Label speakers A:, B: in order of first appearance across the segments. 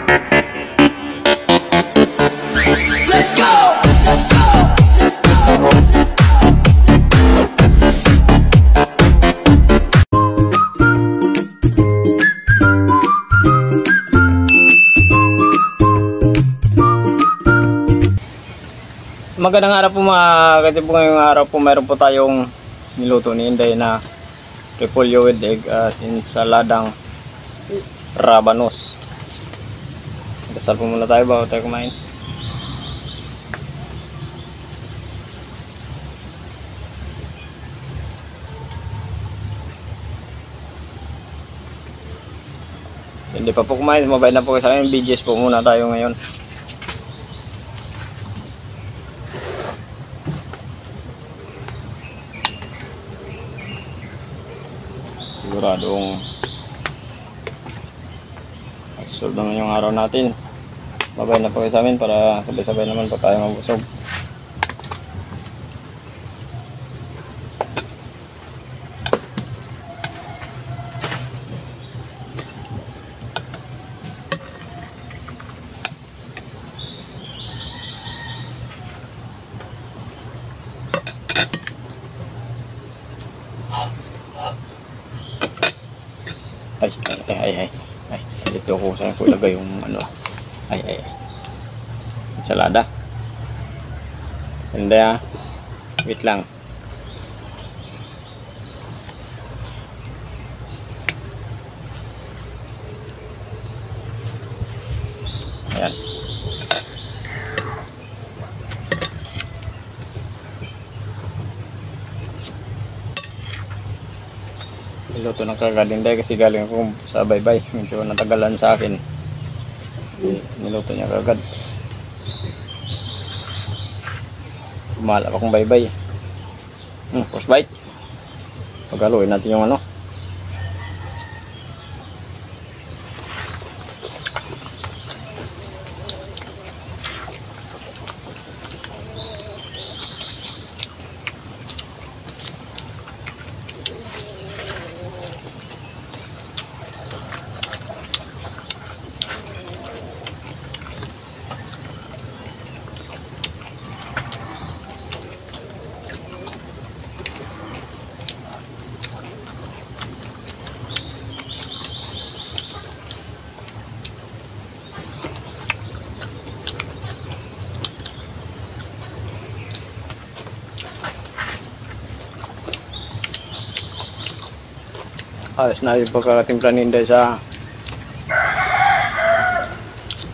A: Let's go! Let's go! Let's go!
B: Magandang araw po mga kasi po ngayong araw po mayroon po tayong niluto ni Inday na repolyo with egg at insaladang rabanos. Dasal po muna tayo bago tayo kumain. Hindi pa po kumain, mabay na po sa akin. BGS po muna tayo ngayon. Siguradong solve naman yung araw natin. Mabay na po sa amin para sabay-sabay naman po tayo mabusog. Ay. Dito ko saan ko ilagay yung ano. Ay. Ensalada. Hindi wait lang. Ayan. Niluto ng kagalinday kasi galing ako sa baybay. Medyo natagalan sa akin. Niluto niya kagad. Kumalap akong baybay. First bite. Paghaluin natin yung ano. Ayos na yung pagkakatimpla ni Inday sa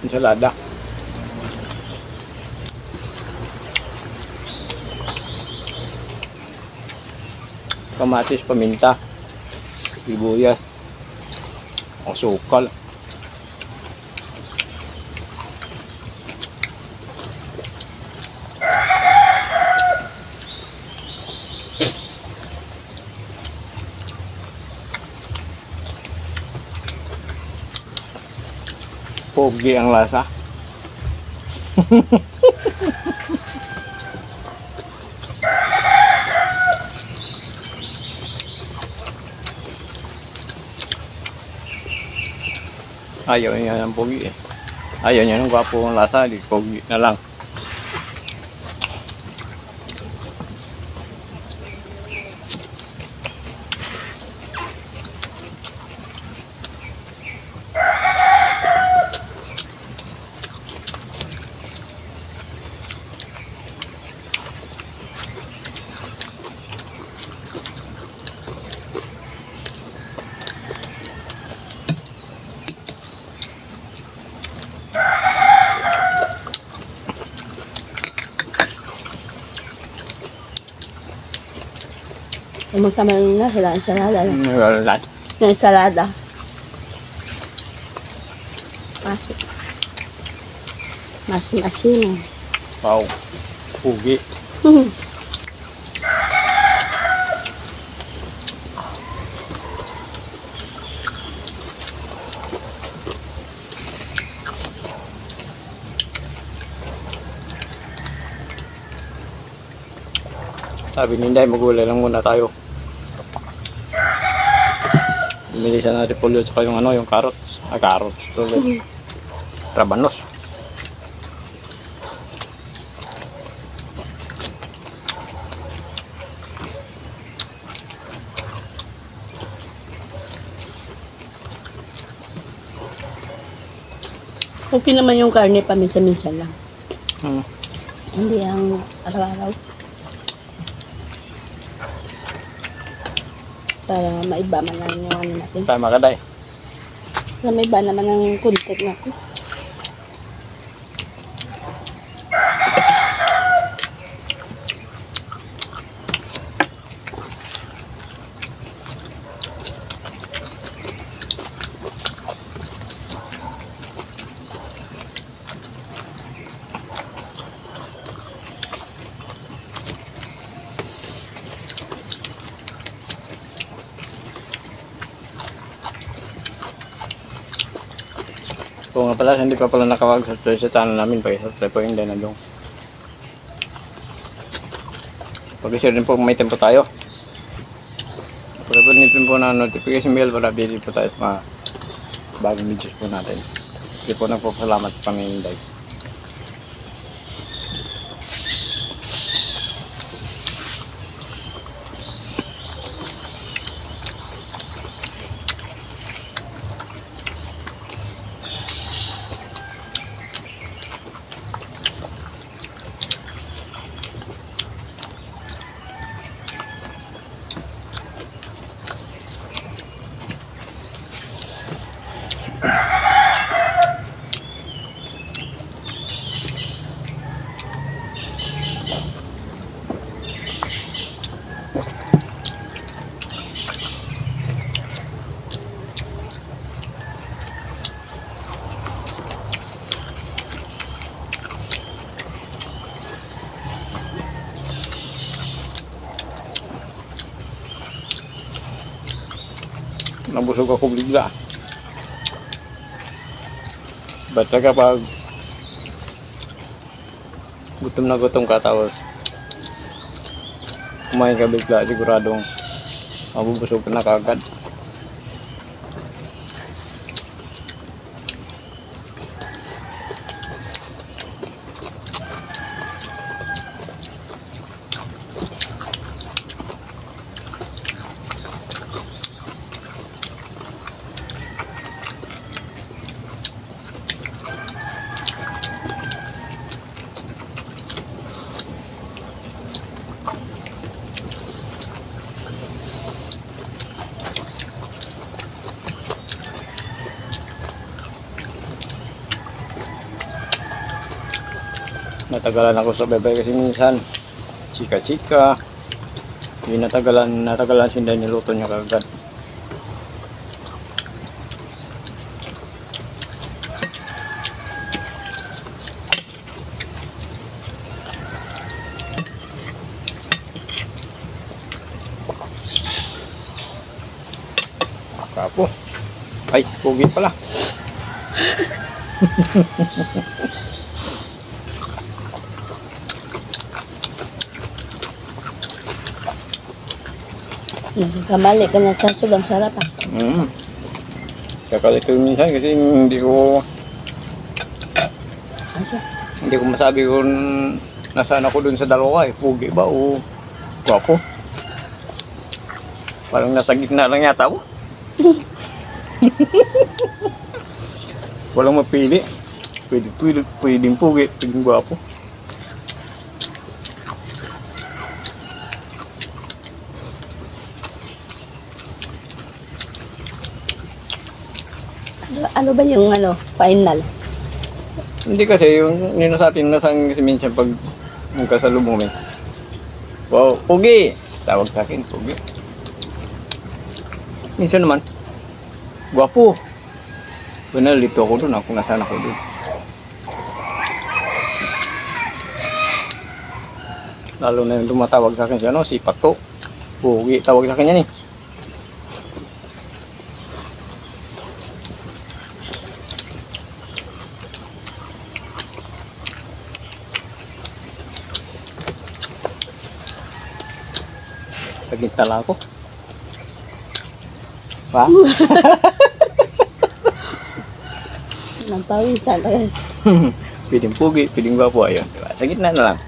B: ensalada. Kamatis, paminta, sibuyas, asukal. Pogi ang lasa. Ayaw niya ng pogi eh. Ayaw niya ng gwapo ang lasa, di pogi na lang.
C: Magkamalong na sila ensalada.
B: Nagalat.
C: Na ensalada. Masin.
B: Wow. Pogi. Sabi ni Inday, magulay lang muna tayo. Bumili siya ng repolyo at saka yung ano, yung carrots. Carrots. Rabanos.
C: Okay naman yung karne paminsan-minsan lang.
B: Hmm.
C: Hindi ang araw-araw. Para maiba man lang yung ano natin.
B: Tama ka, day.
C: Para maiba naman ang content natin.
B: Oo nga pala, hindi pa pala nakawag-subscribe sa channel namin. Pag-subscribe po yung na dong. Pag-share din po kung may tempo tayo. Pag-punitin po na notification bell para update po tayo sa mga bagong videos po natin. Hindi po nagpapasalamat sa Panginoon. Nabusog ako bigla. Ba't kapag gutom na gutom ka tapos kumain ka bigla, siguradong mabubusog ka na kagad. Natagalan ako sa bebay kasi minsan chika-chika, hindi natagalan si Inday, niluto niya kagad. Kapo, ay pugi pala.
C: Nagkamali ka na sa sobrang sarap ah.
B: Kakalit ko minsan kasi hindi ko masabi kung nasaan ako dun sa dalawa eh. Pugi ba o gwapo? Parang nasa gitna lang yata ako. Walang mapili. Pwedeng pugi, pwedeng gwapo.
C: Ano ba yung final?
B: Hindi kasi yung ninasabi si minsan pag magkasalubong mo. Wow, pugi! Tawag sa akin, pugi. Minsan naman, gwapo. Nalito ako doon, ako nasaan ako doon. Lalo na yung tumatawag sa akin si Pato. Pugi, tawag sa akin yan eh. Pagintala ako. Pa?
C: Nagpawisan.
B: Pwedeng pugi, pwedeng gwapo. Ayun, diba? Sa gitna na lang.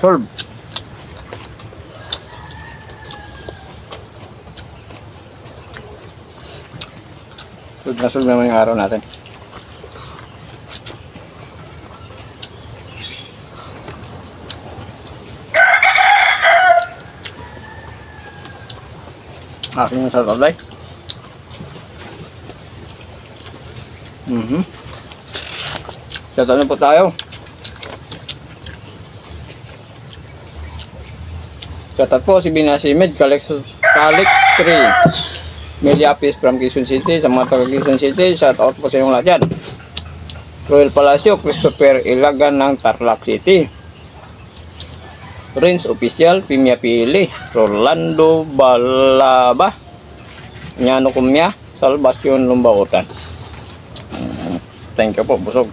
B: Solve. Solve naman yung araw natin. Akin yung sa tablay. Shoutout na po tayo. Shoutout po si Binasimid, Calix 3. Media Office from Quezon City. Sa mga taga Quezon City, shoutout po sa inyong lahat yan. Royal Palacio, Christopher Ilagan ng Tarlac City. Prince Official, Pimia Pili, Rolando Balaba, Nyano Kumya, Salvacion Lumbaotan. Thank you po, busog.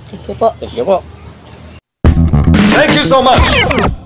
C: Sige po.
B: Thank you po.
A: Thank you so much.